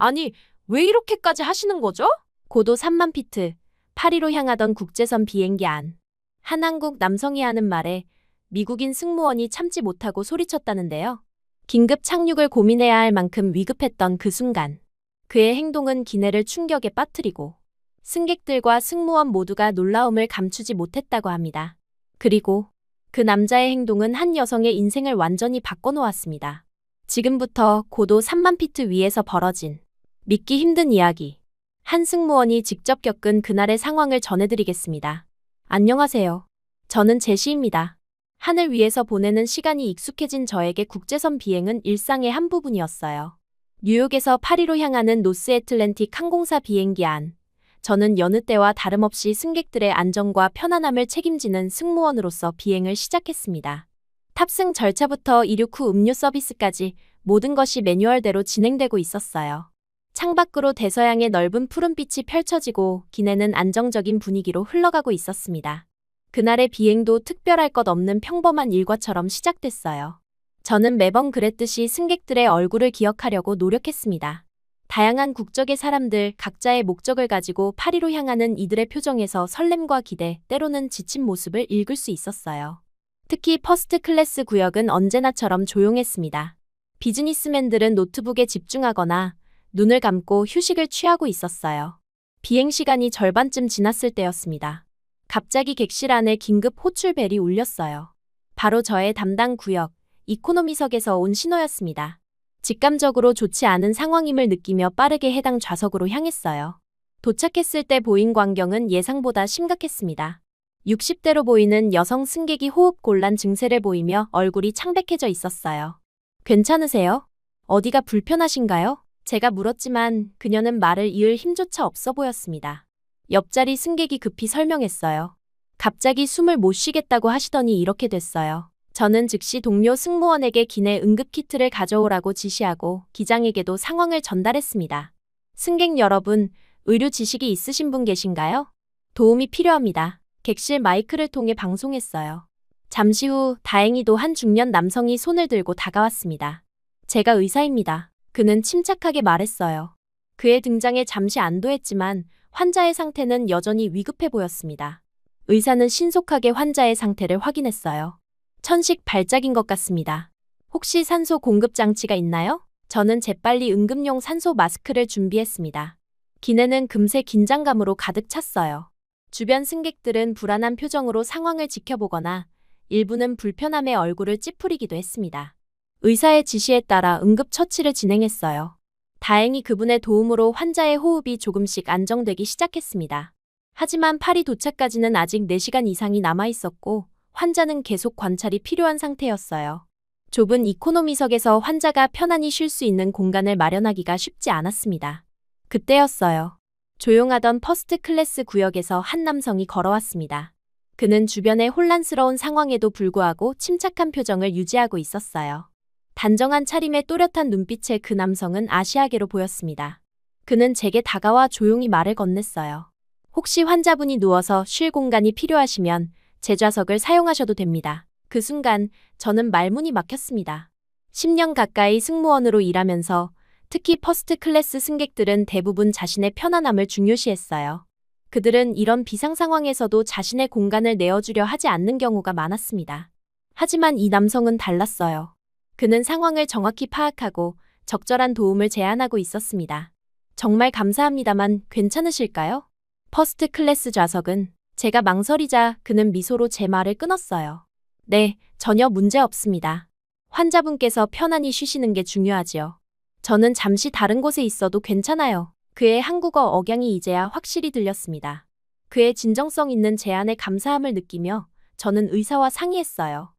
아니, 왜 이렇게까지 하시는 거죠? 고도 3만 피트, 파리로 향하던 국제선 비행기 안. 한 한국 남성이 하는 말에 미국인 승무원이 참지 못하고 소리쳤다는데요. 긴급 착륙을 고민해야 할 만큼 위급했던 그 순간. 그의 행동은 기내를 충격에 빠뜨리고 승객들과 승무원 모두가 놀라움을 감추지 못했다고 합니다. 그리고 그 남자의 행동은 한 여성의 인생을 완전히 바꿔놓았습니다. 지금부터 고도 3만 피트 위에서 벌어진 믿기 힘든 이야기. 한 승무원이 직접 겪은 그날의 상황을 전해드리겠습니다. 안녕하세요. 저는 제시입니다. 하늘 위에서 보내는 시간이 익숙해진 저에게 국제선 비행은 일상의 한 부분이었어요. 뉴욕에서 파리로 향하는 노스애틀랜틱 항공사 비행기 안. 저는 여느 때와 다름없이 승객들의 안전과 편안함을 책임지는 승무원으로서 비행을 시작했습니다. 탑승 절차부터 이륙 후 음료 서비스까지 모든 것이 매뉴얼대로 진행되고 있었어요. 창밖으로 대서양의 넓은 푸른빛이 펼쳐지고 기내는 안정적인 분위기로 흘러가고 있었습니다. 그날의 비행도 특별할 것 없는 평범한 일과처럼 시작됐어요. 저는 매번 그랬듯이 승객들의 얼굴을 기억하려고 노력했습니다. 다양한 국적의 사람들, 각자의 목적을 가지고 파리로 향하는 이들의 표정에서 설렘과 기대, 때로는 지친 모습을 읽을 수 있었어요. 특히 퍼스트 클래스 구역은 언제나처럼 조용했습니다. 비즈니스맨들은 노트북에 집중하거나 눈을 감고 휴식을 취하고 있었어요. 비행 시간이 절반쯤 지났을 때였습니다. 갑자기 객실 안에 긴급 호출벨이 울렸어요. 바로 저의 담당 구역, 이코노미석에서 온 신호였습니다. 직감적으로 좋지 않은 상황임을 느끼며 빠르게 해당 좌석으로 향했어요. 도착했을 때 보인 광경은 예상보다 심각했습니다. 60대로 보이는 여성 승객이 호흡 곤란 증세를 보이며 얼굴이 창백해져 있었어요. 괜찮으세요? 어디가 불편하신가요? 제가 물었지만 그녀는 말을 이을 힘조차 없어 보였습니다. 옆자리 승객이 급히 설명했어요. 갑자기 숨을 못 쉬겠다고 하시더니 이렇게 됐어요. 저는 즉시 동료 승무원에게 기내 응급키트를 가져오라고 지시하고 기장에게도 상황을 전달했습니다. 승객 여러분, 의료 지식이 있으신 분 계신가요? 도움이 필요합니다. 객실 마이크를 통해 방송했어요. 잠시 후 다행히도 한 중년 남성이 손을 들고 다가왔습니다. 제가 의사입니다. 그는 침착하게 말했어요. 그의 등장에 잠시 안도했지만 환자의 상태는 여전히 위급해 보였습니다. 의사는 신속하게 환자의 상태를 확인했어요. 천식 발작인 것 같습니다. 혹시 산소 공급 장치가 있나요? 저는 재빨리 응급용 산소 마스크를 준비했습니다. 기내는 금세 긴장감으로 가득 찼어요. 주변 승객들은 불안한 표정으로 상황을 지켜보거나 일부는 불편함에 얼굴을 찌푸리기도 했습니다. 의사의 지시에 따라 응급처치를 진행했어요. 다행히 그분의 도움으로 환자의 호흡이 조금씩 안정되기 시작했습니다. 하지만 파리 도착까지는 아직 4시간 이상이 남아 있었고 환자는 계속 관찰이 필요한 상태였어요. 좁은 이코노미석에서 환자가 편안히 쉴 수 있는 공간을 마련하기가 쉽지 않았습니다. 그때였어요. 조용하던 퍼스트 클래스 구역에서 한 남성이 걸어왔습니다. 그는 주변의 혼란스러운 상황에도 불구하고 침착한 표정을 유지하고 있었어요. 단정한 차림에 또렷한 눈빛의 그 남성은 아시아계로 보였습니다. 그는 제게 다가와 조용히 말을 건넸어요. 혹시 환자분이 누워서 쉴 공간이 필요하시면 제 좌석을 사용하셔도 됩니다. 그 순간 저는 말문이 막혔습니다. 10년 가까이 승무원으로 일하면서 특히 퍼스트 클래스 승객들은 대부분 자신의 편안함을 중요시했어요. 그들은 이런 비상 상황에서도 자신의 공간을 내어주려 하지 않는 경우가 많았습니다. 하지만 이 남성은 달랐어요. 그는 상황을 정확히 파악하고 적절한 도움을 제안하고 있었습니다. 정말 감사합니다만 괜찮으실까요? 퍼스트 클래스 좌석은 제가 망설이자 그는 미소로 제 말을 끊었어요. 네, 전혀 문제 없습니다. 환자분께서 편안히 쉬시는 게 중요하지요. 저는 잠시 다른 곳에 있어도 괜찮아요. 그의 한국어 억양이 이제야 확실히 들렸습니다. 그의 진정성 있는 제안에 감사함을 느끼며 저는 의사와 상의했어요.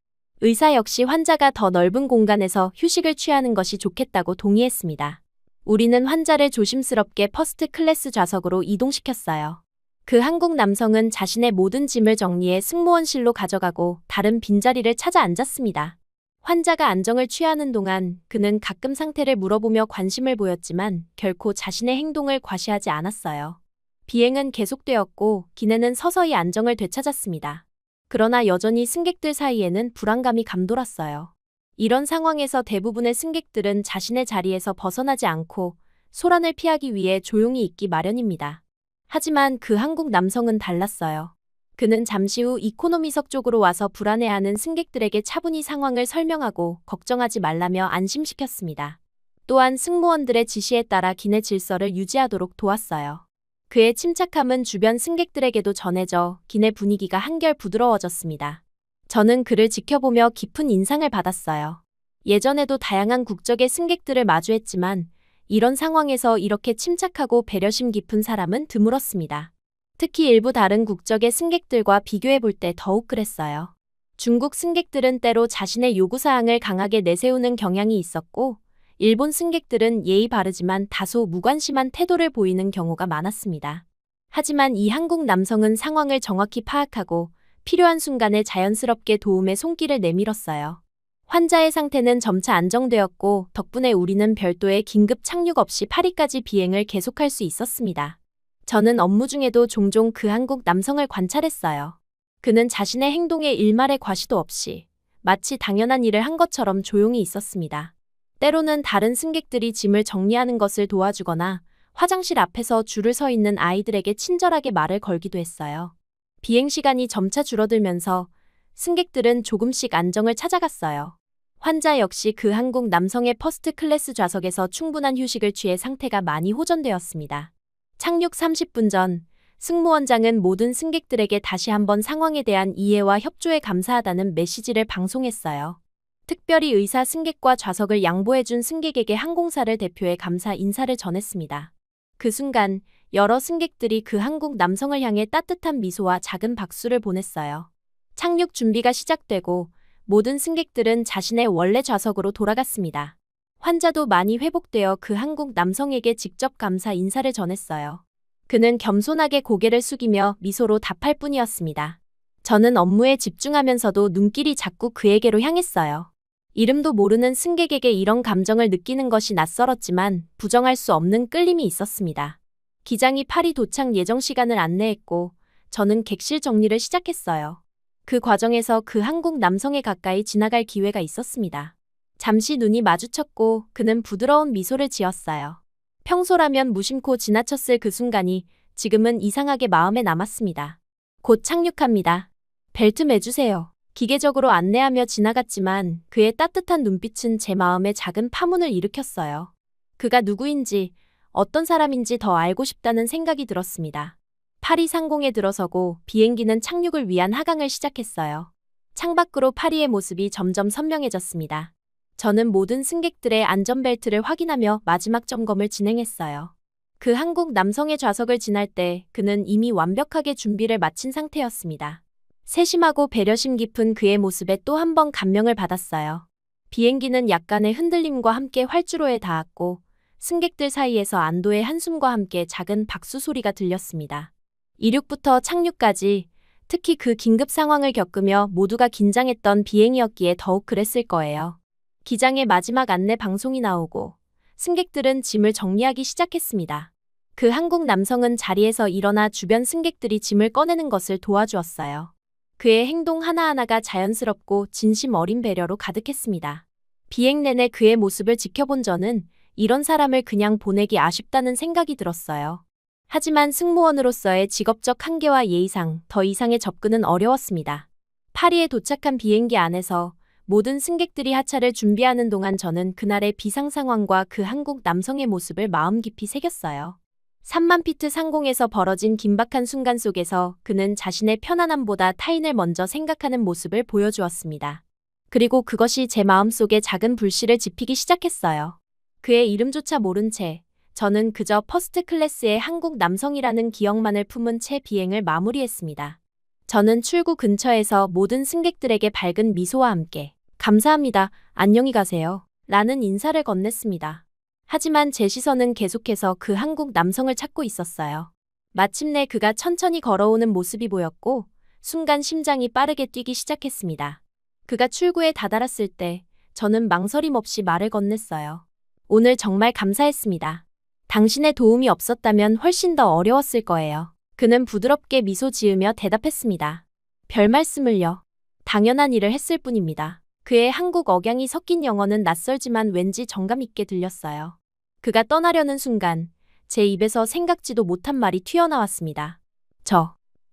의사 역시 환자가 더 넓은 공간에서 휴식을 취하는 것이 좋겠다고 동의했습니다. 우리는 환자를 조심스럽게 퍼스트 클래스 좌석으로 이동시켰어요. 그 한국 남성은 자신의 모든 짐을 정리해 승무원실로 가져가고 다른 빈자리를 찾아 앉았습니다. 환자가 안정을 취하는 동안 그는 가끔 상태를 물어보며 관심을 보였지만 결코 자신의 행동을 과시하지 않았어요. 비행은 계속되었고 기내는 서서히 안정을 되찾았습니다. 그러나 여전히 승객들 사이에는 불안감이 감돌았어요. 이런 상황에서 대부분의 승객들은 자신의 자리에서 벗어나지 않고 소란을 피하기 위해 조용히 있기 마련입니다. 하지만 그 한국 남성은 달랐어요. 그는 잠시 후 이코노미석 쪽으로 와서 불안해하는 승객들에게 차분히 상황을 설명하고 걱정하지 말라며 안심시켰습니다. 또한 승무원들의 지시에 따라 기내 질서를 유지하도록 도왔어요. 그의 침착함은 주변 승객들에게도 전해져 기내 분위기가 한결 부드러워졌습니다. 저는 그를 지켜보며 깊은 인상을 받았어요. 예전에도 다양한 국적의 승객들을 마주했지만 이런 상황에서 이렇게 침착하고 배려심 깊은 사람은 드물었습니다. 특히 일부 다른 국적의 승객들과 비교해 볼 때 더욱 그랬어요. 중국 승객들은 때로 자신의 요구사항을 강하게 내세우는 경향이 있었고, 일본 승객들은 예의 바르지만 다소 무관심한 태도를 보이는 경우가 많았습니다. 하지만 이 한국 남성은 상황을 정확히 파악하고 필요한 순간에 자연스럽게 도움의 손길을 내밀었어요. 환자의 상태는 점차 안정되었고 덕분에 우리는 별도의 긴급 착륙 없이 파리까지 비행을 계속할 수 있었습니다. 저는 업무 중에도 종종 그 한국 남성을 관찰했어요. 그는 자신의 행동에 일말의 과시도 없이 마치 당연한 일을 한 것처럼 조용히 있었습니다. 때로는 다른 승객들이 짐을 정리하는 것을 도와주거나 화장실 앞에서 줄을 서 있는 아이들에게 친절하게 말을 걸기도 했어요. 비행 시간이 점차 줄어들면서 승객들은 조금씩 안정을 찾아갔어요. 환자 역시 그 한국 남성의 퍼스트 클래스 좌석에서 충분한 휴식을 취해 상태가 많이 호전되었습니다. 착륙 30분 전, 승무원장은 모든 승객들에게 다시 한번 상황에 대한 이해와 협조에 감사하다는 메시지를 방송했어요. 특별히 의사 승객과 좌석을 양보해준 승객에게 항공사를 대표해 감사 인사를 전했습니다. 그 순간 여러 승객들이 그 한국 남성을 향해 따뜻한 미소와 작은 박수를 보냈어요. 착륙 준비가 시작되고 모든 승객들은 자신의 원래 좌석으로 돌아갔습니다. 환자도 많이 회복되어 그 한국 남성에게 직접 감사 인사를 전했어요. 그는 겸손하게 고개를 숙이며 미소로 답할 뿐이었습니다. 저는 업무에 집중하면서도 눈길이 자꾸 그에게로 향했어요. 이름도 모르는 승객에게 이런 감정을 느끼는 것이 낯설었지만 부정할 수 없는 끌림이 있었습니다. 기장이 파리 도착 예정 시간을 안내했고 저는 객실 정리를 시작했어요. 그 과정에서 그 한국 남성에 가까이 지나갈 기회가 있었습니다. 잠시 눈이 마주쳤고 그는 부드러운 미소를 지었어요. 평소라면 무심코 지나쳤을 그 순간이 지금은 이상하게 마음에 남았습니다. 곧 착륙합니다. 벨트 매주세요. 기계적으로 안내하며 지나갔지만 그의 따뜻한 눈빛은 제 마음에 작은 파문을 일으켰어요. 그가 누구인지, 어떤 사람인지 더 알고 싶다는 생각이 들었습니다. 파리 상공에 들어서고 비행기는 착륙을 위한 하강을 시작했어요. 창밖으로 파리의 모습이 점점 선명해졌습니다. 저는 모든 승객들의 안전벨트를 확인하며 마지막 점검을 진행했어요. 그 한국 남성의 좌석을 지날 때 그는 이미 완벽하게 준비를 마친 상태였습니다. 세심하고 배려심 깊은 그의 모습에 또 한 번 감명을 받았어요. 비행기는 약간의 흔들림과 함께 활주로에 닿았고 승객들 사이에서 안도의 한숨과 함께 작은 박수 소리가 들렸습니다. 이륙부터 착륙까지 특히 그 긴급 상황을 겪으며 모두가 긴장했던 비행이었기에 더욱 그랬을 거예요. 기장의 마지막 안내 방송이 나오고 승객들은 짐을 정리하기 시작했습니다. 그 한국 남성은 자리에서 일어나 주변 승객들이 짐을 꺼내는 것을 도와주었어요. 그의 행동 하나하나가 자연스럽고 진심 어린 배려로 가득했습니다. 비행 내내 그의 모습을 지켜본 저는 이런 사람을 그냥 보내기 아쉽다는 생각이 들었어요. 하지만 승무원으로서의 직업적 한계와 예의상 더 이상의 접근은 어려웠습니다. 파리에 도착한 비행기 안에서 모든 승객들이 하차를 준비하는 동안 저는 그날의 비상 상황과 그 한국 남성의 모습을 마음 깊이 새겼어요. 3만 피트 상공에서 벌어진 긴박한 순간 속에서 그는 자신의 편안함보다 타인을 먼저 생각하는 모습을 보여주었습니다. 그리고 그것이 제 마음속에 작은 불씨를 지피기 시작했어요. 그의 이름조차 모른 채 저는 그저 퍼스트 클래스의 한국 남성이라는 기억만을 품은 채 비행을 마무리했습니다. 저는 출구 근처에서 모든 승객들에게 밝은 미소와 함께 감사합니다. 안녕히 가세요. 라는 인사를 건넸습니다. 하지만 제 시선은 계속해서 그 한국 남성을 찾고 있었어요. 마침내 그가 천천히 걸어오는 모습이 보였고 순간 심장이 빠르게 뛰기 시작했습니다. 그가 출구에 다다랐을 때 저는 망설임 없이 말을 건넸어요. 오늘 정말 감사했습니다. 당신의 도움이 없었다면 훨씬 더 어려웠을 거예요. 그는 부드럽게 미소 지으며 대답했습니다. 별 말씀을요. 당연한 일을 했을 뿐입니다. 그의 한국 억양이 섞인 영어는 낯설지만 왠지 정감 있게 들렸어요. 그가 떠나려는 순간 제 입에서 생각지도 못한 말이 튀어나왔습니다.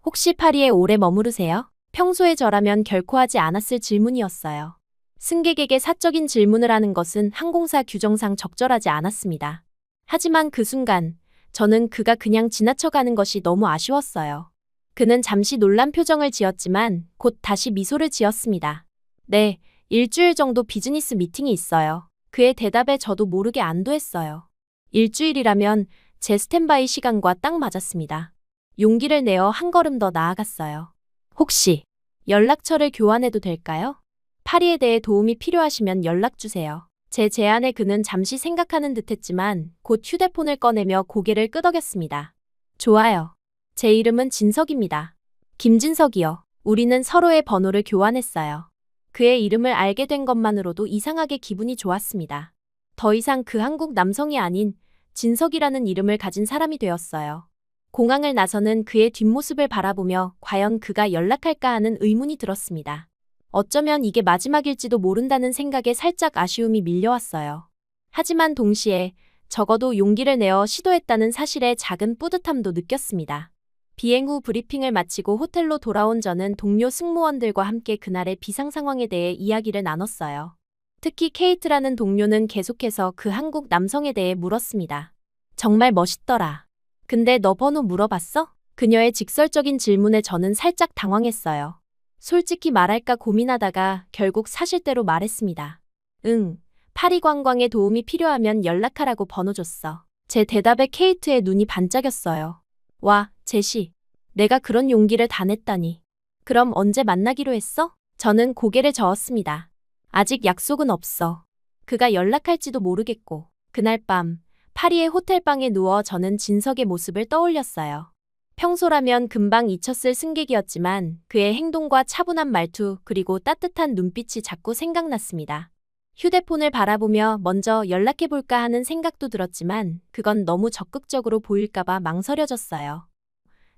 혹시 파리에 오래 머무르세요? 평소에 저라면 결코 하지 않았을 질문이었어요. 승객에게 사적인 질문을 하는 것은 항공사 규정상 적절하지 않았습니다. 하지만 그 순간 저는 그가 그냥 지나쳐가는 것이 너무 아쉬웠어요. 그는 잠시 놀란 표정을 지었지만 곧 다시 미소를 지었습니다. 네, 일주일 정도 비즈니스 미팅이 있어요. 그의 대답에 저도 모르게 안도했어요. 일주일이라면 제 스탠바이 시간과 딱 맞았습니다. 용기를 내어 한 걸음 더 나아갔어요. 혹시 연락처를 교환해도 될까요? 파리에 대해 도움이 필요하시면 연락 주세요. 제 제안에 그는 잠시 생각하는 듯했지만 곧 휴대폰을 꺼내며 고개를 끄덕였습니다. 좋아요. 제 이름은 진석입니다. 김진석이요. 우리는 서로의 번호를 교환했어요. 그의 이름을 알게 된 것만으로도 이상하게 기분이 좋았습니다. 더 이상 그 한국 남성이 아닌 진석이라는 이름을 가진 사람이 되었어요. 공항을 나서는 그의 뒷모습을 바라보며 과연 그가 연락할까 하는 의문이 들었습니다. 어쩌면 이게 마지막일지도 모른다는 생각에 살짝 아쉬움이 밀려왔어요. 하지만 동시에 적어도 용기를 내어 시도했다는 사실에 작은 뿌듯함도 느꼈습니다. 비행 후 브리핑을 마치고 호텔로 돌아온 저는 동료 승무원들과 함께 그날의 비상 상황에 대해 이야기를 나눴어요. 특히 케이트라는 동료는 계속해서 그 한국 남성에 대해 물었습니다. 정말 멋있더라. 근데 너 번호 물어봤어? 그녀의 직설적인 질문에 저는 살짝 당황했어요. 솔직히 말할까 고민하다가 결국 사실대로 말했습니다. 응, 파리 관광에 도움이 필요하면 연락하라고 번호 줬어. 제 대답에 케이트의 눈이 반짝였어요. 와, 제시. 내가 그런 용기를 다 냈다니. 그럼 언제 만나기로 했어? 저는 고개를 저었습니다. 아직 약속은 없어. 그가 연락할지도 모르겠고. 그날 밤 파리의 호텔방에 누워 저는 진석의 모습을 떠올렸어요. 평소라면 금방 잊혔을 승객이었지만 그의 행동과 차분한 말투 그리고 따뜻한 눈빛이 자꾸 생각났습니다. 휴대폰을 바라보며 먼저 연락해볼까 하는 생각도 들었지만 그건 너무 적극적으로 보일까봐 망설여졌어요.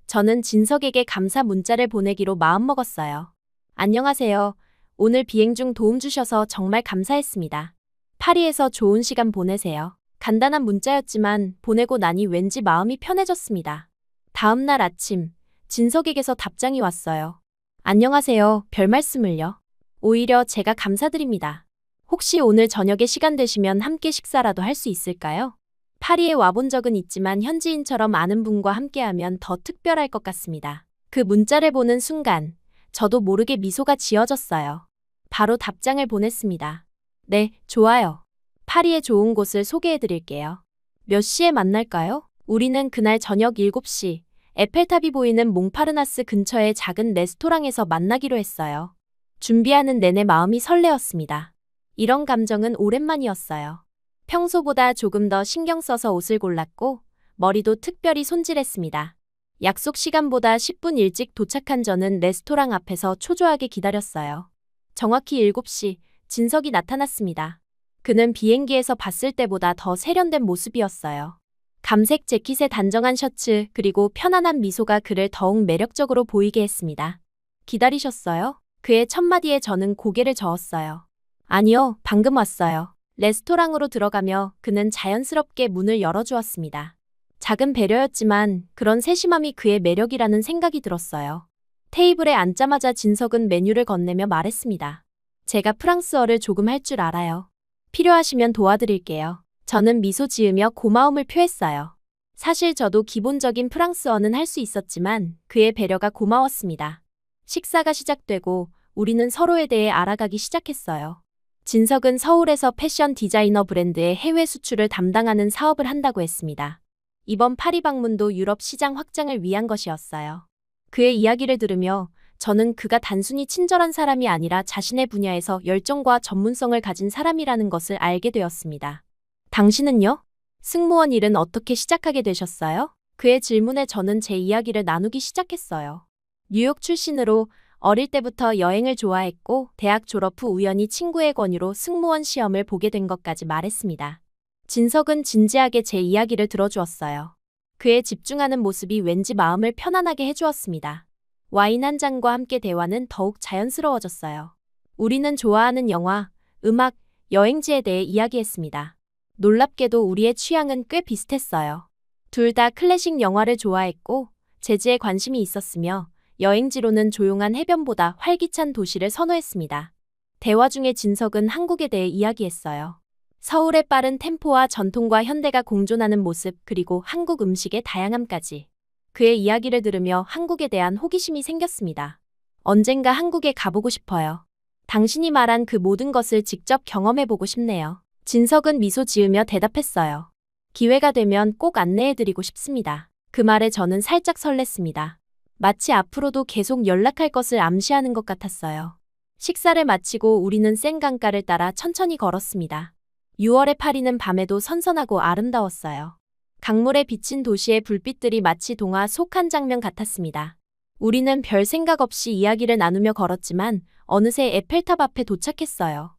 저는 진석에게 감사 문자를 보내기로 마음먹었어요. 안녕하세요. 오늘 비행 중 도움 주셔서 정말 감사했습니다. 파리에서 좋은 시간 보내세요. 간단한 문자였지만 보내고 나니 왠지 마음이 편해졌습니다. 다음 날 아침, 진석에게서 답장이 왔어요. 안녕하세요. 별 말씀을요. 오히려 제가 감사드립니다. 혹시 오늘 저녁에 시간 되시면 함께 식사라도 할 수 있을까요? 파리에 와본 적은 있지만 현지인처럼 아는 분과 함께하면 더 특별할 것 같습니다. 그 문자를 보는 순간 저도 모르게 미소가 지어졌어요. 바로 답장을 보냈습니다. 네, 좋아요. 파리의 좋은 곳을 소개해드릴게요. 몇 시에 만날까요? 우리는 그날 저녁 7시 에펠탑이 보이는 몽파르나스 근처의 작은 레스토랑에서 만나기로 했어요. 준비하는 내내 마음이 설레었습니다. 이런 감정은 오랜만이었어요. 평소보다 조금 더 신경 써서 옷을 골랐고 머리도 특별히 손질했습니다. 약속 시간보다 10분 일찍 도착한 저는 레스토랑 앞에서 초조하게 기다렸어요. 정확히 7시 진석이 나타났습니다. 그는 비행기에서 봤을 때보다 더 세련된 모습이었어요. 감색 재킷에 단정한 셔츠 그리고 편안한 미소가 그를 더욱 매력적으로 보이게 했습니다. 기다리셨어요? 그의 첫마디에 저는 고개를 저었어요. 아니요, 방금 왔어요. 레스토랑으로 들어가며 그는 자연스럽게 문을 열어주었습니다. 작은 배려였지만 그런 세심함이 그의 매력이라는 생각이 들었어요. 테이블에 앉자마자 진석은 메뉴를 건네며 말했습니다. 제가 프랑스어를 조금 할 줄 알아요. 필요하시면 도와드릴게요. 저는 미소 지으며 고마움을 표했어요. 사실 저도 기본적인 프랑스어는 할 수 있었지만 그의 배려가 고마웠습니다. 식사가 시작되고 우리는 서로에 대해 알아가기 시작했어요. 진석은 서울에서 패션 디자이너 브랜드의 해외 수출을 담당하는 사업을 한다고 했습니다. 이번 파리 방문도 유럽 시장 확장을 위한 것이었어요. 그의 이야기를 들으며 저는 그가 단순히 친절한 사람이 아니라 자신의 분야에서 열정과 전문성을 가진 사람이라는 것을 알게 되었습니다. 당신은요? 승무원 일은 어떻게 시작하게 되셨어요? 그의 질문에 저는 제 이야기를 나누기 시작했어요. 뉴욕 출신으로 어릴 때부터 여행을 좋아했고 대학 졸업 후 우연히 친구의 권유로 승무원 시험을 보게 된 것까지 말했습니다. 진석은 진지하게 제 이야기를 들어주었어요. 그의 집중하는 모습이 왠지 마음을 편안하게 해주었습니다. 와인 한 잔과 함께 대화는 더욱 자연스러워졌어요. 우리는 좋아하는 영화, 음악, 여행지에 대해 이야기했습니다. 놀랍게도 우리의 취향은 꽤 비슷했어요. 둘 다 클래식 영화를 좋아했고 재즈에 관심이 있었으며 여행지로는 조용한 해변보다 활기찬 도시를 선호했습니다. 대화 중에 진석은 한국에 대해 이야기했어요. 서울의 빠른 템포와 전통과 현대가 공존하는 모습, 그리고 한국 음식의 다양함까지. 그의 이야기를 들으며 한국에 대한 호기심이 생겼습니다. 언젠가 한국에 가보고 싶어요. 당신이 말한 그 모든 것을 직접 경험해보고 싶네요. 진석은 미소 지으며 대답했어요. 기회가 되면 꼭 안내해드리고 싶습니다. 그 말에 저는 살짝 설렜습니다. 마치 앞으로도 계속 연락할 것을 암시하는 것 같았어요. 식사를 마치고 우리는 센 강가를 따라 천천히 걸었습니다. 6월의 파리는 밤에도 선선하고 아름다웠어요. 강물에 비친 도시의 불빛들이 마치 동화 속 한 장면 같았습니다. 우리는 별 생각 없이 이야기를 나누며 걸었지만 어느새 에펠탑 앞에 도착했어요.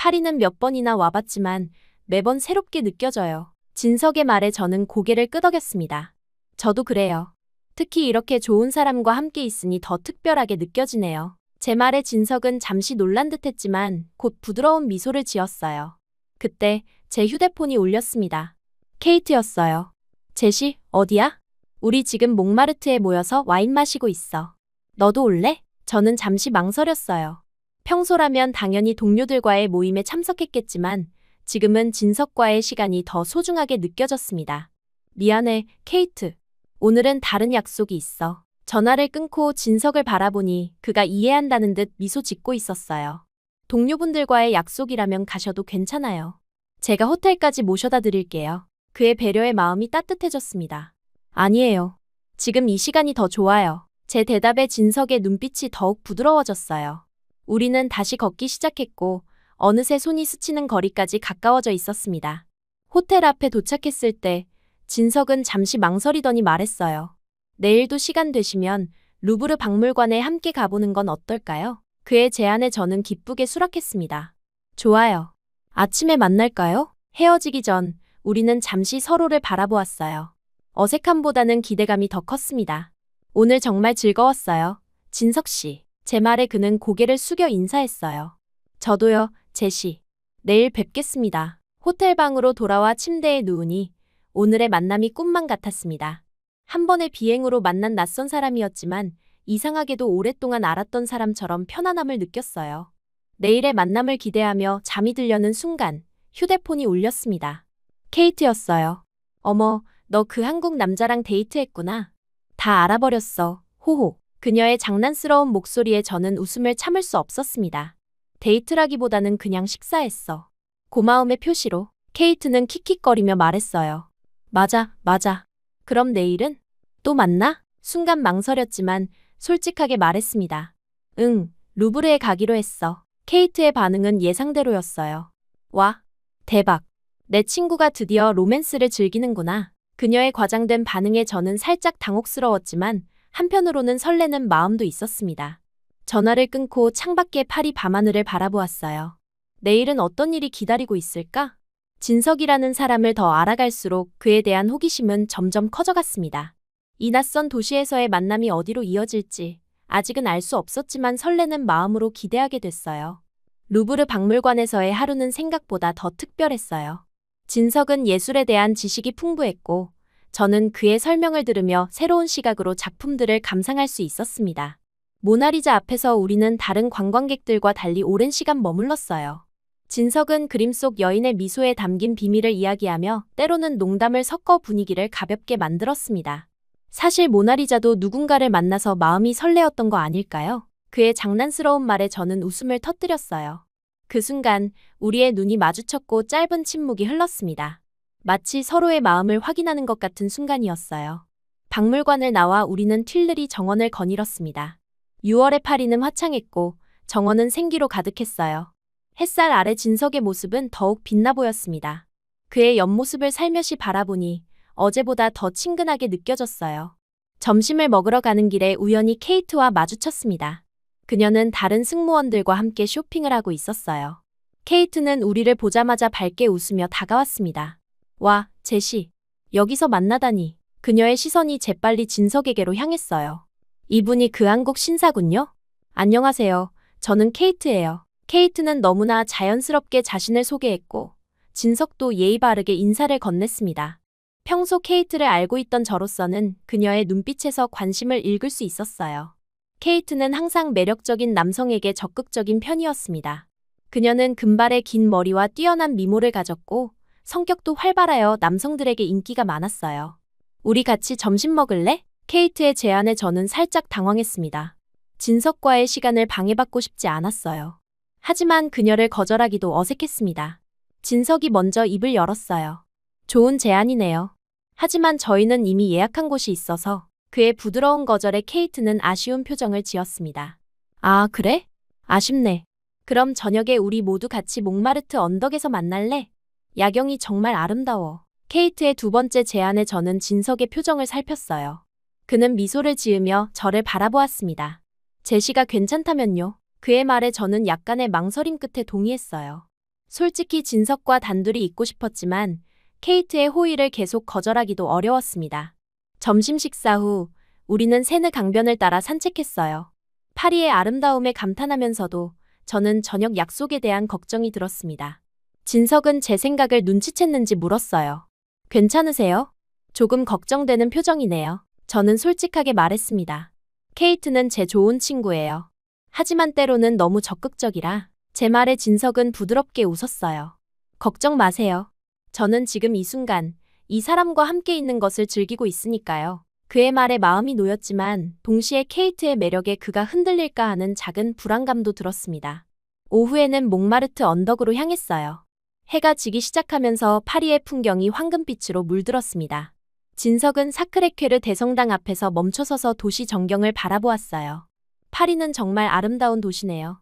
파리는 몇 번이나 와봤지만 매번 새롭게 느껴져요. 진석의 말에 저는 고개를 끄덕였습니다. 저도 그래요. 특히 이렇게 좋은 사람과 함께 있으니 더 특별하게 느껴지네요. 제 말에 진석은 잠시 놀란 듯했지만 곧 부드러운 미소를 지었어요. 그때 제 휴대폰이 울렸습니다. 케이트였어요. 제시, 어디야? 우리 지금 몽마르트에 모여서 와인 마시고 있어. 너도 올래? 저는 잠시 망설였어요. 평소라면 당연히 동료들과의 모임에 참석했겠지만 지금은 진석과의 시간이 더 소중하게 느껴졌습니다. 미안해, 케이트. 오늘은 다른 약속이 있어. 전화를 끊고 진석을 바라보니 그가 이해한다는 듯 미소 짓고 있었어요. 동료분들과의 약속이라면 가셔도 괜찮아요. 제가 호텔까지 모셔다 드릴게요. 그의 배려의 마음이 따뜻해졌습니다. 아니에요. 지금 이 시간이 더 좋아요. 제 대답에 진석의 눈빛이 더욱 부드러워졌어요. 우리는 다시 걷기 시작했고 어느새 손이 스치는 거리까지 가까워져 있었습니다. 호텔 앞에 도착했을 때 진석은 잠시 망설이더니 말했어요. 내일도 시간 되시면 루브르 박물관에 함께 가보는 건 어떨까요? 그의 제안에 저는 기쁘게 수락했습니다. 좋아요. 아침에 만날까요? 헤어지기 전 우리는 잠시 서로를 바라보았어요. 어색함보다는 기대감이 더 컸습니다. 오늘 정말 즐거웠어요. 진석 씨. 제 말에 그는 고개를 숙여 인사했어요. 저도요, 제시. 내일 뵙겠습니다. 호텔 방으로 돌아와 침대에 누우니 오늘의 만남이 꿈만 같았습니다. 한 번의 비행으로 만난 낯선 사람이었지만 이상하게도 오랫동안 알았던 사람처럼 편안함을 느꼈어요. 내일의 만남을 기대하며 잠이 들려는 순간 휴대폰이 울렸습니다. 케이트였어요. 어머, 너 그 한국 남자랑 데이트했구나. 다 알아버렸어. 호호. 그녀의 장난스러운 목소리에 저는 웃음을 참을 수 없었습니다. 데이트라기보다는 그냥 식사했어. 고마움의 표시로. 케이트는 킥킥거리며 말했어요. 맞아. 그럼 내일은? 또 만나? 순간 망설였지만 솔직하게 말했습니다. 응, 루브르에 가기로 했어. 케이트의 반응은 예상대로였어요. 와, 대박. 내 친구가 드디어 로맨스를 즐기는구나. 그녀의 과장된 반응에 저는 살짝 당혹스러웠지만 한편으로는 설레는 마음도 있었습니다. 전화를 끊고 창밖의 파리 밤하늘을 바라보았어요. 내일은 어떤 일이 기다리고 있을까? 진석이라는 사람을 더 알아갈수록 그에 대한 호기심은 점점 커져갔습니다. 이 낯선 도시에서의 만남이 어디로 이어질지 아직은 알 수 없었지만 설레는 마음으로 기대하게 됐어요. 루브르 박물관에서의 하루는 생각보다 더 특별했어요. 진석은 예술에 대한 지식이 풍부했고 저는 그의 설명을 들으며 새로운 시각으로 작품들을 감상할 수 있었습니다. 모나리자 앞에서 우리는 다른 관광객들과 달리 오랜 시간 머물렀어요. 진석은 그림 속 여인의 미소에 담긴 비밀을 이야기하며 때로는 농담을 섞어 분위기를 가볍게 만들었습니다. 사실 모나리자도 누군가를 만나서 마음이 설레었던 거 아닐까요? 그의 장난스러운 말에 저는 웃음을 터뜨렸어요. 그 순간 우리의 눈이 마주쳤고 짧은 침묵이 흘렀습니다. 마치 서로의 마음을 확인하는 것 같은 순간이었어요. 박물관을 나와 우리는 튠르리 정원을 거닐었습니다. 6월의 파리는 화창했고 정원은 생기로 가득했어요. 햇살 아래 진석의 모습은 더욱 빛나 보였습니다. 그의 옆모습을 살며시 바라보니 어제보다 더 친근하게 느껴졌어요. 점심을 먹으러 가는 길에 우연히 케이트와 마주쳤습니다. 그녀는 다른 승무원들과 함께 쇼핑을 하고 있었어요. 케이트는 우리를 보자마자 밝게 웃으며 다가왔습니다. 와, 제시. 여기서 만나다니. 그녀의 시선이 재빨리 진석에게로 향했어요. 이분이 그 한국 신사군요? 안녕하세요. 저는 케이트예요. 케이트는 너무나 자연스럽게 자신을 소개했고 진석도 예의 바르게 인사를 건넸습니다. 평소 케이트를 알고 있던 저로서는 그녀의 눈빛에서 관심을 읽을 수 있었어요. 케이트는 항상 매력적인 남성에게 적극적인 편이었습니다. 그녀는 금발의 긴 머리와 뛰어난 미모를 가졌고 성격도 활발하여 남성들에게 인기가 많았어요. 우리 같이 점심 먹을래? 케이트의 제안에 저는 살짝 당황했습니다. 진석과의 시간을 방해받고 싶지 않았어요. 하지만 그녀를 거절하기도 어색했습니다. 진석이 먼저 입을 열었어요. 좋은 제안이네요. 하지만 저희는 이미 예약한 곳이 있어서 그의 부드러운 거절에 케이트는 아쉬운 표정을 지었습니다. 아, 그래? 아쉽네. 그럼 저녁에 우리 모두 같이 몽마르트 언덕에서 만날래? 야경이 정말 아름다워. 케이트의 두 번째 제안에 저는 진석의 표정을 살폈어요. 그는 미소를 지으며 저를 바라보았습니다. 제시가 괜찮다면요? 그의 말에 저는 약간의 망설임 끝에 동의했어요. 솔직히 진석과 단둘이 있고 싶었지만 케이트의 호의를 계속 거절하기도 어려웠습니다. 점심 식사 후 우리는 세느 강변을 따라 산책했어요. 파리의 아름다움에 감탄하면서도 저는 저녁 약속에 대한 걱정이 들었습니다. 진석은 제 생각을 눈치챘는지 물었어요. 괜찮으세요? 조금 걱정되는 표정이네요. 저는 솔직하게 말했습니다. 케이트는 제 좋은 친구예요. 하지만 때로는 너무 적극적이라 제 말에 진석은 부드럽게 웃었어요. 걱정 마세요. 저는 지금 이 순간 이 사람과 함께 있는 것을 즐기고 있으니까요. 그의 말에 마음이 놓였지만 동시에 케이트의 매력에 그가 흔들릴까 하는 작은 불안감도 들었습니다. 오후에는 몽마르트 언덕으로 향했어요. 해가 지기 시작하면서 파리의 풍경이 황금빛으로 물들었습니다. 진석은 사크레케르 대성당 앞에서 멈춰서서 도시 전경을 바라보았어요. 파리는 정말 아름다운 도시네요.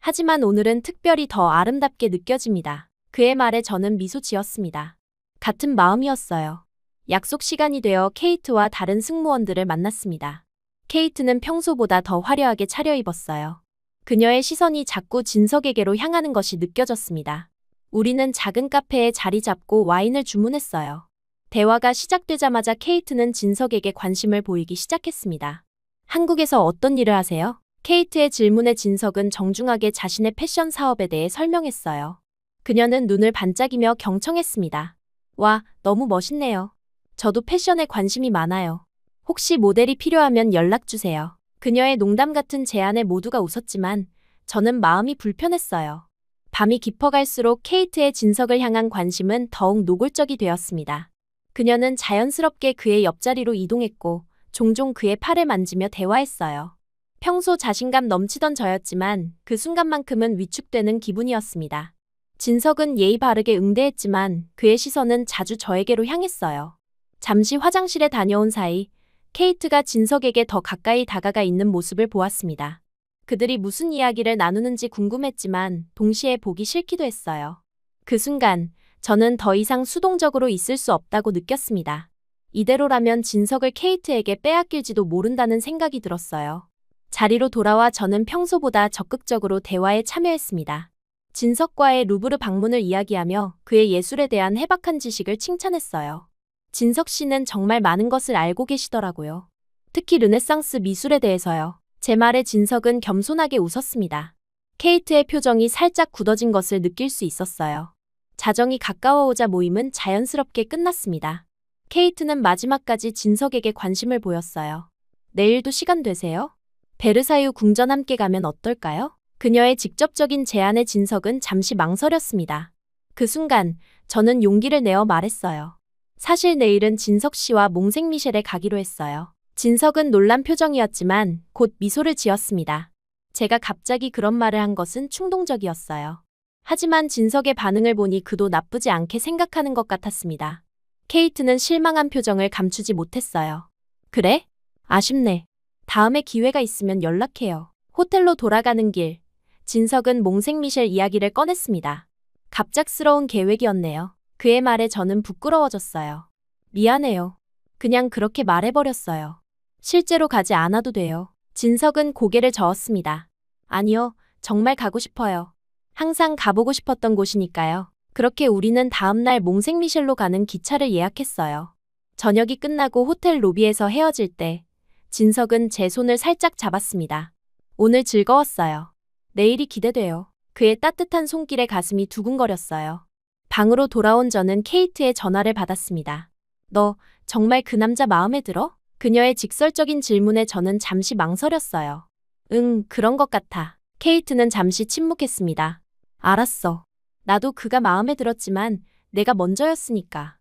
하지만 오늘은 특별히 더 아름답게 느껴집니다. 그의 말에 저는 미소 지었습니다. 같은 마음이었어요. 약속 시간이 되어 케이트와 다른 승무원들을 만났습니다. 케이트는 평소보다 더 화려하게 차려입었어요. 그녀의 시선이 자꾸 진석에게로 향하는 것이 느껴졌습니다. 우리는 작은 카페에 자리 잡고 와인을 주문했어요. 대화가 시작되자마자 케이트는 진석에게 관심을 보이기 시작했습니다. 한국에서 어떤 일을 하세요? 케이트의 질문에 진석은 정중하게 자신의 패션 사업에 대해 설명했어요. 그녀는 눈을 반짝이며 경청했습니다. 와, 너무 멋있네요. 저도 패션에 관심이 많아요. 혹시 모델이 필요하면 연락주세요. 그녀의 농담 같은 제안에 모두가 웃었지만 저는 마음이 불편했어요. 밤이 깊어갈수록 케이트의 진석을 향한 관심은 더욱 노골적이 되었습니다. 그녀는 자연스럽게 그의 옆자리로 이동했고 종종 그의 팔을 만지며 대화했어요. 평소 자신감 넘치던 저였지만 그 순간만큼은 위축되는 기분이었습니다. 진석은 예의 바르게 응대했지만 그의 시선은 자주 저에게로 향했어요. 잠시 화장실에 다녀온 사이 케이트가 진석에게 더 가까이 다가가 있는 모습을 보았습니다. 그들이 무슨 이야기를 나누는지 궁금했지만 동시에 보기 싫기도 했어요. 그 순간 저는 더 이상 수동적으로 있을 수 없다고 느꼈습니다. 이대로라면 진석을 케이트에게 빼앗길지도 모른다는 생각이 들었어요. 자리로 돌아와 저는 평소보다 적극적으로 대화에 참여했습니다. 진석과의 루브르 방문을 이야기하며 그의 예술에 대한 해박한 지식을 칭찬했어요. 진석 씨는 정말 많은 것을 알고 계시더라고요. 특히 르네상스 미술에 대해서요. 제 말에 진석은 겸손하게 웃었습니다. 케이트의 표정이 살짝 굳어진 것을 느낄 수 있었어요. 자정이 가까워오자 모임은 자연스럽게 끝났습니다. 케이트는 마지막까지 진석에게 관심을 보였어요. 내일도 시간 되세요? 베르사유 궁전 함께 가면 어떨까요? 그녀의 직접적인 제안에 진석은 잠시 망설였습니다. 그 순간 저는 용기를 내어 말했어요. 사실 내일은 진석 씨와 몽생미셸에 가기로 했어요. 진석은 놀란 표정이었지만 곧 미소를 지었습니다. 제가 갑자기 그런 말을 한 것은 충동적이었어요. 하지만 진석의 반응을 보니 그도 나쁘지 않게 생각하는 것 같았습니다. 케이트는 실망한 표정을 감추지 못했어요. 그래? 아쉽네. 다음에 기회가 있으면 연락해요. 호텔로 돌아가는 길, 진석은 몽생미셸 이야기를 꺼냈습니다. 갑작스러운 계획이었네요. 그의 말에 저는 부끄러워졌어요. 미안해요. 그냥 그렇게 말해버렸어요. 실제로 가지 않아도 돼요. 진석은 고개를 저었습니다. 아니요, 정말 가고 싶어요. 항상 가보고 싶었던 곳이니까요. 그렇게 우리는 다음날 몽생미셸로 가는 기차를 예약했어요. 저녁이 끝나고 호텔 로비에서 헤어질 때 진석은 제 손을 살짝 잡았습니다. 오늘 즐거웠어요. 내일이 기대돼요. 그의 따뜻한 손길에 가슴이 두근거렸어요. 방으로 돌아온 저는 케이트의 전화를 받았습니다. 너 정말 그 남자 마음에 들어? 그녀의 직설적인 질문에 저는 잠시 망설였어요. 응, 그런 것 같아. 케이트는 잠시 침묵했습니다. 알았어. 나도 그가 마음에 들었지만 내가 먼저였으니까.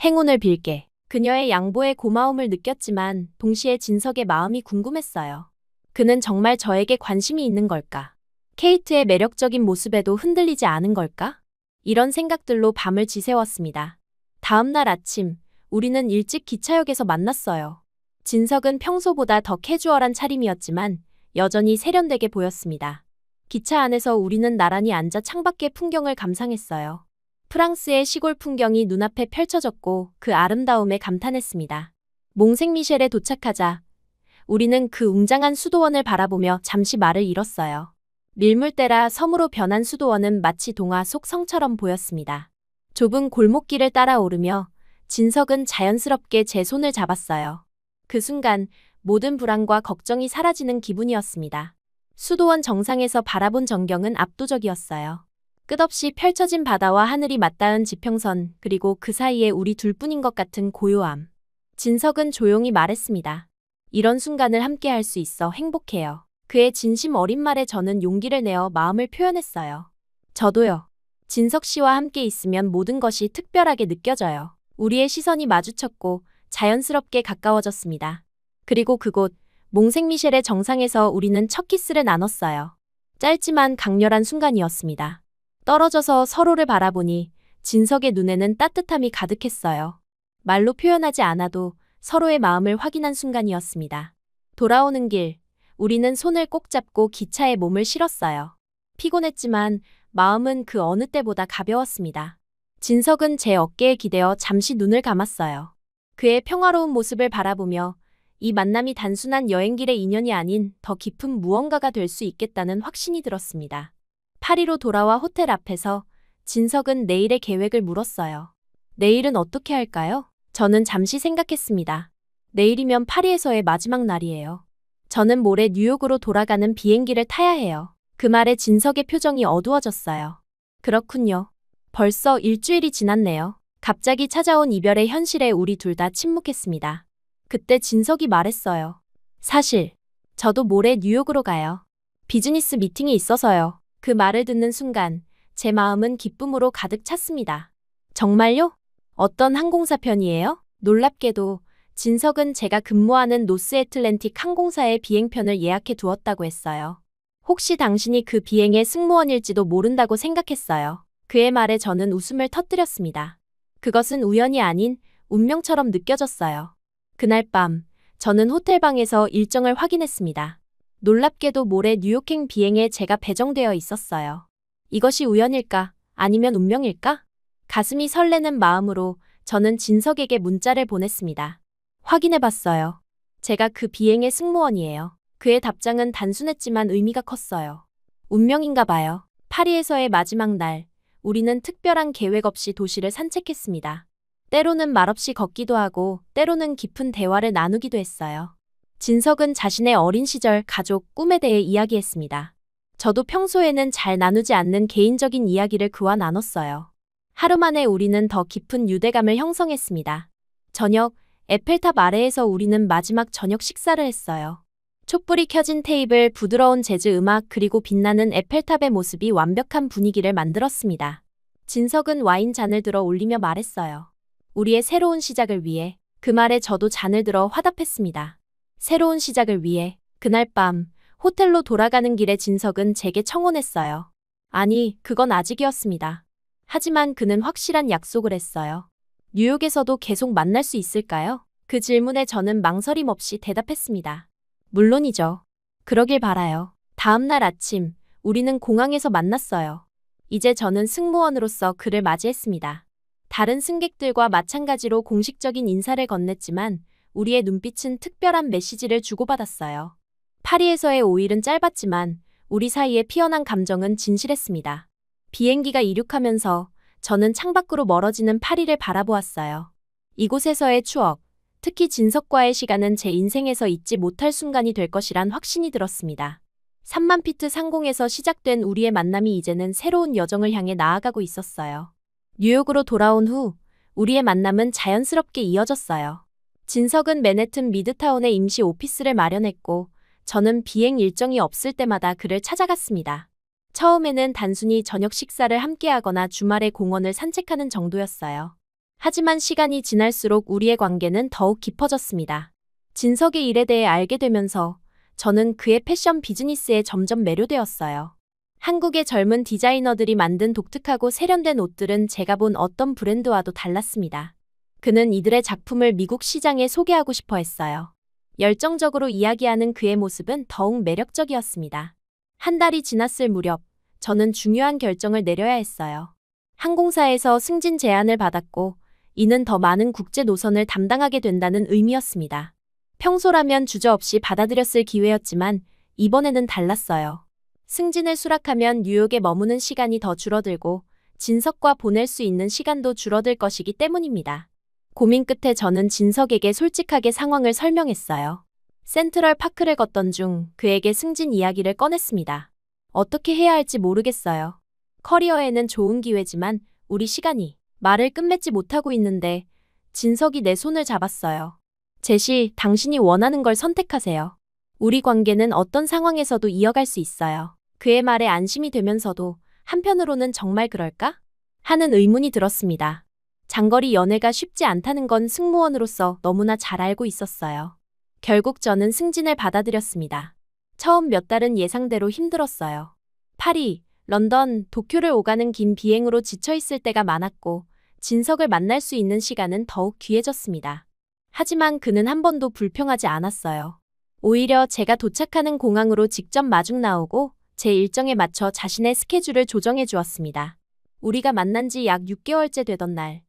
행운을 빌게. 그녀의 양보에 고마움을 느꼈지만 동시에 진석의 마음이 궁금했어요. 그는 정말 저에게 관심이 있는 걸까? 케이트의 매력적인 모습에도 흔들리지 않은 걸까? 이런 생각들로 밤을 지새웠습니다. 다음 날 아침, 우리는 일찍 기차역에서 만났어요. 진석은 평소보다 더 캐주얼한 차림이었지만 여전히 세련되게 보였습니다. 기차 안에서 우리는 나란히 앉아 창밖의 풍경을 감상했어요. 프랑스의 시골 풍경이 눈앞에 펼쳐졌고 그 아름다움에 감탄했습니다. 몽생미셸에 도착하자 우리는 그 웅장한 수도원을 바라보며 잠시 말을 잃었어요. 밀물대라 섬으로 변한 수도원은 마치 동화 속 성처럼 보였습니다. 좁은 골목길을 따라 오르며 진석은 자연스럽게 제 손을 잡았어요. 그 순간 모든 불안과 걱정이 사라지는 기분이었습니다. 수도원 정상에서 바라본 전경은 압도적이었어요. 끝없이 펼쳐진 바다와 하늘이 맞닿은 지평선, 그리고 그 사이에 우리 둘뿐인 것 같은 고요함. 진석은 조용히 말했습니다. 이런 순간을 함께 할 수 있어 행복해요. 그의 진심 어린 말에 저는 용기를 내어 마음을 표현했어요. 저도요. 진석 씨와 함께 있으면 모든 것이 특별하게 느껴져요. 우리의 시선이 마주쳤고 자연스럽게 가까워졌습니다. 그리고 그곳 몽생미셸의 정상에서 우리는 첫 키스를 나눴어요. 짧지만 강렬한 순간이었습니다. 떨어져서 서로를 바라보니 진석의 눈에는 따뜻함이 가득했어요. 말로 표현하지 않아도 서로의 마음을 확인한 순간이었습니다. 돌아오는 길, 우리는 손을 꼭 잡고 기차에 몸을 실었어요. 피곤했지만 마음은 그 어느 때보다 가벼웠습니다. 진석은 제 어깨에 기대어 잠시 눈을 감았어요. 그의 평화로운 모습을 바라보며 이 만남이 단순한 여행길의 인연이 아닌 더 깊은 무언가가 될 수 있겠다는 확신이 들었습니다. 파리로 돌아와 호텔 앞에서 진석은 내일의 계획을 물었어요. 내일은 어떻게 할까요? 저는 잠시 생각했습니다. 내일이면 파리에서의 마지막 날이에요. 저는 모레 뉴욕으로 돌아가는 비행기를 타야 해요. 그 말에 진석의 표정이 어두워졌어요. 그렇군요. 벌써 일주일이 지났네요. 갑자기 찾아온 이별의 현실에 우리 둘 다 침묵했습니다. 그때 진석이 말했어요. 사실 저도 모레 뉴욕으로 가요. 비즈니스 미팅이 있어서요. 그 말을 듣는 순간 제 마음은 기쁨으로 가득 찼습니다. 정말요? 어떤 항공사 편이에요? 놀랍게도 진석은 제가 근무하는 노스애틀랜틱 항공사의 비행편을 예약해 두었다고 했어요. 혹시 당신이 그 비행의 승무원일지도 모른다고 생각했어요. 그의 말에 저는 웃음을 터뜨렸습니다. 그것은 우연이 아닌 운명처럼 느껴졌어요. 그날 밤, 저는 호텔방에서 일정을 확인했습니다. 놀랍게도 모레 뉴욕행 비행에 제가 배정되어 있었어요. 이것이 우연일까? 아니면 운명일까? 가슴이 설레는 마음으로 저는 진석에게 문자를 보냈습니다. 확인해봤어요. 제가 그 비행의 승무원이에요. 그의 답장은 단순했지만 의미가 컸어요. 운명인가 봐요. 파리에서의 마지막 날, 우리는 특별한 계획 없이 도시를 산책했습니다. 때로는 말없이 걷기도 하고 때로는 깊은 대화를 나누기도 했어요. 진석은 자신의 어린 시절, 가족, 꿈에 대해 이야기했습니다. 저도 평소에는 잘 나누지 않는 개인적인 이야기를 그와 나눴어요. 하루 만에 우리는 더 깊은 유대감을 형성했습니다. 저녁, 에펠탑 아래에서 우리는 마지막 저녁 식사를 했어요. 촛불이 켜진 테이블, 부드러운 재즈 음악, 그리고 빛나는 에펠탑의 모습이 완벽한 분위기를 만들었습니다. 진석은 와인 잔을 들어 올리며 말했어요. 우리의 새로운 시작을 위해. 그 말에 저도 잔을 들어 화답했습니다. 새로운 시작을 위해. 그날 밤 호텔로 돌아가는 길에 진석은 제게 청혼했어요. 아니, 그건 아직이었습니다. 하지만 그는 확실한 약속을 했어요. 뉴욕에서도 계속 만날 수 있을까요? 그 질문에 저는 망설임 없이 대답했습니다. 물론이죠. 그러길 바라요. 다음 날 아침, 우리는 공항에서 만났어요. 이제 저는 승무원으로서 그를 맞이했습니다. 다른 승객들과 마찬가지로 공식적인 인사를 건넸지만 우리의 눈빛은 특별한 메시지를 주고받았어요. 파리에서의 5일은 짧았지만 우리 사이에 피어난 감정은 진실했습니다. 비행기가 이륙하면서 저는 창밖으로 멀어지는 파리를 바라보았어요. 이곳에서의 추억, 특히 진석과의 시간은 제 인생에서 잊지 못할 순간이 될 것이란 확신이 들었습니다. 3만 피트 상공에서 시작된 우리의 만남이 이제는 새로운 여정을 향해 나아가고 있었어요. 뉴욕으로 돌아온 후 우리의 만남은 자연스럽게 이어졌어요. 진석은 맨해튼 미드타운에 임시 오피스를 마련했고 저는 비행 일정이 없을 때마다 그를 찾아갔습니다. 처음에는 단순히 저녁 식사를 함께하거나 주말에 공원을 산책하는 정도였어요. 하지만 시간이 지날수록 우리의 관계는 더욱 깊어졌습니다. 진석의 일에 대해 알게 되면서 저는 그의 패션 비즈니스에 점점 매료되었어요. 한국의 젊은 디자이너들이 만든 독특하고 세련된 옷들은 제가 본 어떤 브랜드와도 달랐습니다. 그는 이들의 작품을 미국 시장에 소개하고 싶어 했어요. 열정적으로 이야기하는 그의 모습은 더욱 매력적이었습니다. 한 달이 지났을 무렵, 저는 중요한 결정을 내려야 했어요. 항공사에서 승진 제안을 받았고, 이는 더 많은 국제 노선을 담당하게 된다는 의미였습니다. 평소라면 주저없이 받아들였을 기회였지만, 이번에는 달랐어요. 승진을 수락하면 뉴욕에 머무는 시간이 더 줄어들고, 진석과 보낼 수 있는 시간도 줄어들 것이기 때문입니다. 고민 끝에 저는 진석에게 솔직하게 상황을 설명했어요. 센트럴 파크를 걷던 중 그에게 승진 이야기를 꺼냈습니다. 어떻게 해야 할지 모르겠어요. 커리어에는 좋은 기회지만 우리 시간이 말을 끝맺지 못하고 있는데 진석이 내 손을 잡았어요. 제시, 당신이 원하는 걸 선택하세요. 우리 관계는 어떤 상황에서도 이어갈 수 있어요. 그의 말에 안심이 되면서도 한편으로는 정말 그럴까? 하는 의문이 들었습니다. 장거리 연애가 쉽지 않다는 건 승무원으로서 너무나 잘 알고 있었어요. 결국 저는 승진을 받아들였습니다. 처음 몇 달은 예상대로 힘들었어요. 파리, 런던, 도쿄를 오가는 긴 비행으로 지쳐있을 때가 많았고 진석을 만날 수 있는 시간은 더욱 귀해졌습니다. 하지만 그는 한 번도 불평하지 않았어요. 오히려 제가 도착하는 공항으로 직접 마중 나오고 제 일정에 맞춰 자신의 스케줄을 조정해 주었습니다. 우리가 만난 지 약 6개월째 되던 날,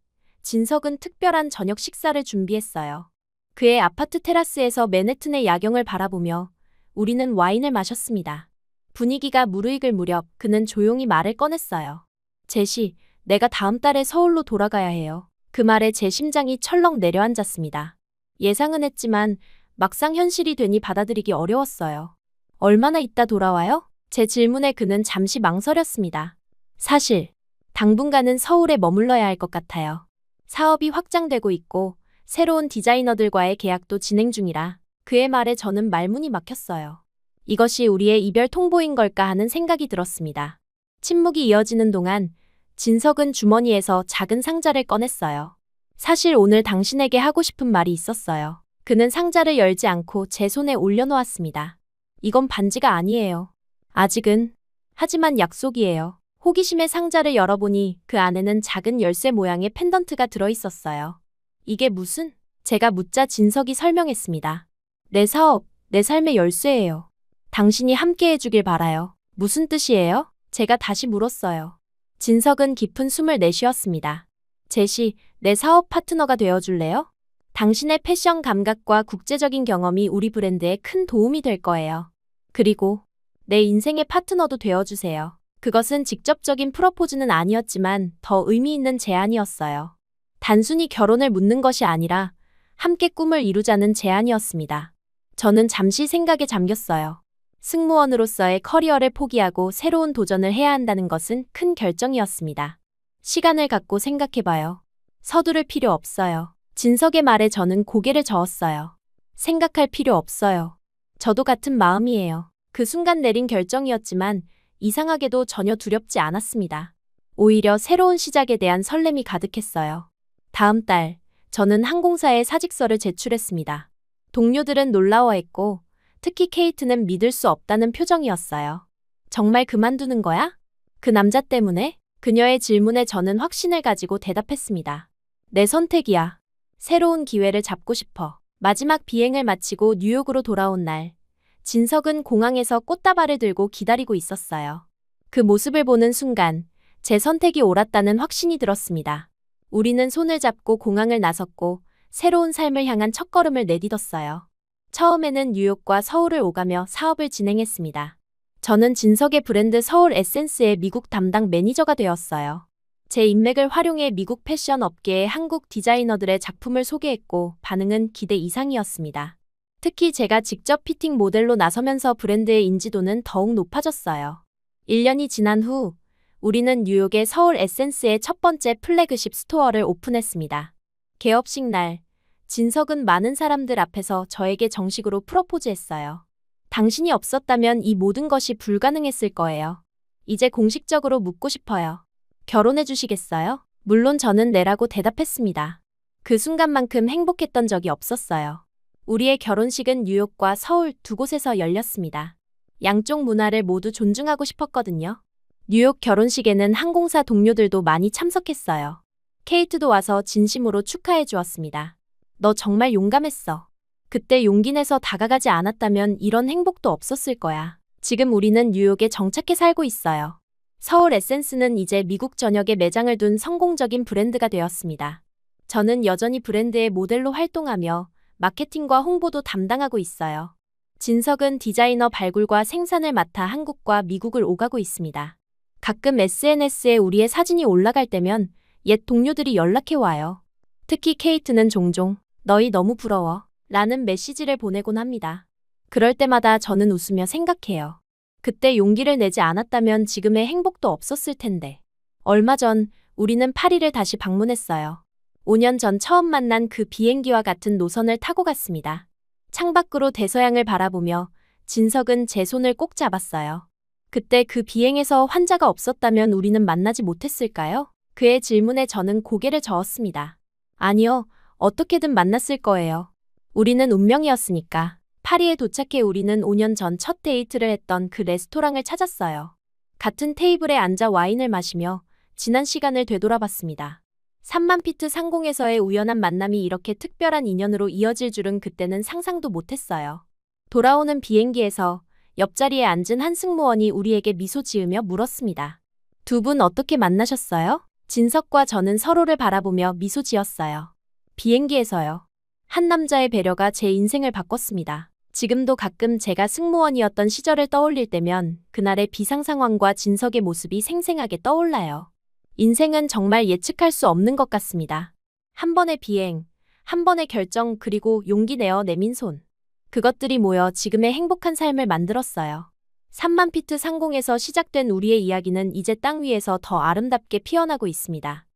진석은 특별한 저녁 식사를 준비했어요. 그의 아파트 테라스에서 맨해튼의 야경을 바라보며 우리는 와인을 마셨습니다. 분위기가 무르익을 무렵 그는 조용히 말을 꺼냈어요. 제시, 내가 다음 달에 서울로 돌아가야 해요. 그 말에 제 심장이 철렁 내려앉았습니다. 예상은 했지만 막상 현실이 되니 받아들이기 어려웠어요. 얼마나 있다 돌아와요? 제 질문에 그는 잠시 망설였습니다. 사실 당분간은 서울에 머물러야 할 것 같아요. 사업이 확장되고 있고 새로운 디자이너들과의 계약도 진행 중이라 그의 말에 저는 말문이 막혔어요. 이것이 우리의 이별 통보인 걸까 하는 생각이 들었습니다. 침묵이 이어지는 동안 진석은 주머니에서 작은 상자를 꺼냈어요. 사실 오늘 당신에게 하고 싶은 말이 있었어요. 그는 상자를 열지 않고 제 손에 올려놓았습니다. 이건 반지가 아니에요. 아직은. 하지만 약속이에요. 호기심에 상자를 열어보니 그 안에는 작은 열쇠 모양의 펜던트가 들어있었어요. 이게 무슨? 제가 묻자 진석이 설명했습니다. 내 사업, 내 삶의 열쇠예요. 당신이 함께 해주길 바라요. 무슨 뜻이에요? 제가 다시 물었어요. 진석은 깊은 숨을 내쉬었습니다. 제시, 내 사업 파트너가 되어줄래요? 당신의 패션 감각과 국제적인 경험이 우리 브랜드에 큰 도움이 될 거예요. 그리고 내 인생의 파트너도 되어주세요. 그것은 직접적인 프로포즈는 아니었지만 더 의미 있는 제안이었어요. 단순히 결혼을 묻는 것이 아니라 함께 꿈을 이루자는 제안이었습니다. 저는 잠시 생각에 잠겼어요. 승무원으로서의 커리어를 포기하고 새로운 도전을 해야 한다는 것은 큰 결정이었습니다. 시간을 갖고 생각해봐요. 서두를 필요 없어요. 진석의 말에 저는 고개를 저었어요. 생각할 필요 없어요. 저도 같은 마음이에요. 그 순간 내린 결정이었지만 이상하게도 전혀 두렵지 않았습니다. 오히려 새로운 시작에 대한 설렘이 가득했어요. 다음 달, 저는 항공사에 사직서를 제출했습니다. 동료들은 놀라워했고, 특히 케이트는 믿을 수 없다는 표정이었어요. 정말 그만두는 거야? 그 남자 때문에? 그녀의 질문에 저는 확신을 가지고 대답했습니다. 내 선택이야. 새로운 기회를 잡고 싶어. 마지막 비행을 마치고 뉴욕으로 돌아온 날, 진석은 공항에서 꽃다발을 들고 기다리고 있었어요. 그 모습을 보는 순간 제 선택이 옳았다는 확신이 들었습니다. 우리는 손을 잡고 공항을 나섰고 새로운 삶을 향한 첫걸음을 내딛었어요. 처음에는 뉴욕과 서울을 오가며 사업을 진행했습니다. 저는 진석의 브랜드 서울 에센스의 미국 담당 매니저가 되었어요. 제 인맥을 활용해 미국 패션 업계의 한국 디자이너들의 작품을 소개했고 반응은 기대 이상이었습니다. 특히 제가 직접 피팅 모델로 나서면서 브랜드의 인지도는 더욱 높아졌어요. 1년이 지난 후 우리는 뉴욕의 서울 에센스의 첫 번째 플래그십 스토어를 오픈했습니다. 개업식 날, 진석은 많은 사람들 앞에서 저에게 정식으로 프로포즈했어요. 당신이 없었다면 이 모든 것이 불가능했을 거예요. 이제 공식적으로 묻고 싶어요. 결혼해 주시겠어요? 물론 저는 네라고 대답했습니다. 그 순간만큼 행복했던 적이 없었어요. 우리의 결혼식은 뉴욕과 서울 두 곳에서 열렸습니다. 양쪽 문화를 모두 존중하고 싶었거든요. 뉴욕 결혼식에는 항공사 동료들도 많이 참석했어요. 케이트도 와서 진심으로 축하해 주었습니다. 너 정말 용감했어. 그때 용기 내서 다가가지 않았다면 이런 행복도 없었을 거야. 지금 우리는 뉴욕에 정착해 살고 있어요. 서울 에센스는 이제 미국 전역에 매장을 둔 성공적인 브랜드가 되었습니다. 저는 여전히 브랜드의 모델로 활동하며 마케팅과 홍보도 담당하고 있어요. 진석은 디자이너 발굴과 생산을 맡아 한국과 미국을 오가고 있습니다. 가끔 SNS에 우리의 사진이 올라갈 때면 옛 동료들이 연락해 와요. 특히 케이트는 종종 너희 너무 부러워 라는 메시지를 보내곤 합니다. 그럴 때마다 저는 웃으며 생각해요. 그때 용기를 내지 않았다면 지금의 행복도 없었을 텐데. 얼마 전 우리는 파리를 다시 방문했어요. 5년 전 처음 만난 그 비행기와 같은 노선을 타고 갔습니다. 창밖으로 대서양을 바라보며 진석은 제 손을 꼭 잡았어요. 그때 그 비행에서 환자가 없었다면 우리는 만나지 못했을까요? 그의 질문에 저는 고개를 저었습니다. 아니요, 어떻게든 만났을 거예요. 우리는 운명이었으니까. 파리에 도착해 우리는 5년 전 첫 데이트를 했던 그 레스토랑을 찾았어요. 같은 테이블에 앉아 와인을 마시며 지난 시간을 되돌아봤습니다. 3만 피트 상공에서의 우연한 만남이 이렇게 특별한 인연으로 이어질 줄은 그때는 상상도 못했어요. 돌아오는 비행기에서 옆자리에 앉은 한 승무원이 우리에게 미소 지으며 물었습니다. 두 분 어떻게 만나셨어요? 진석과 저는 서로를 바라보며 미소 지었어요. 비행기에서요. 한 남자의 배려가 제 인생을 바꿨습니다. 지금도 가끔 제가 승무원이었던 시절을 떠올릴 때면 그날의 비상 상황과 진석의 모습이 생생하게 떠올라요. 인생은 정말 예측할 수 없는 것 같습니다. 한 번의 비행, 한 번의 결정, 그리고 용기 내어 내민 손. 그것들이 모여 지금의 행복한 삶을 만들었어요. 3만 피트 상공에서 시작된 우리의 이야기는 이제 땅 위에서 더 아름답게 피어나고 있습니다.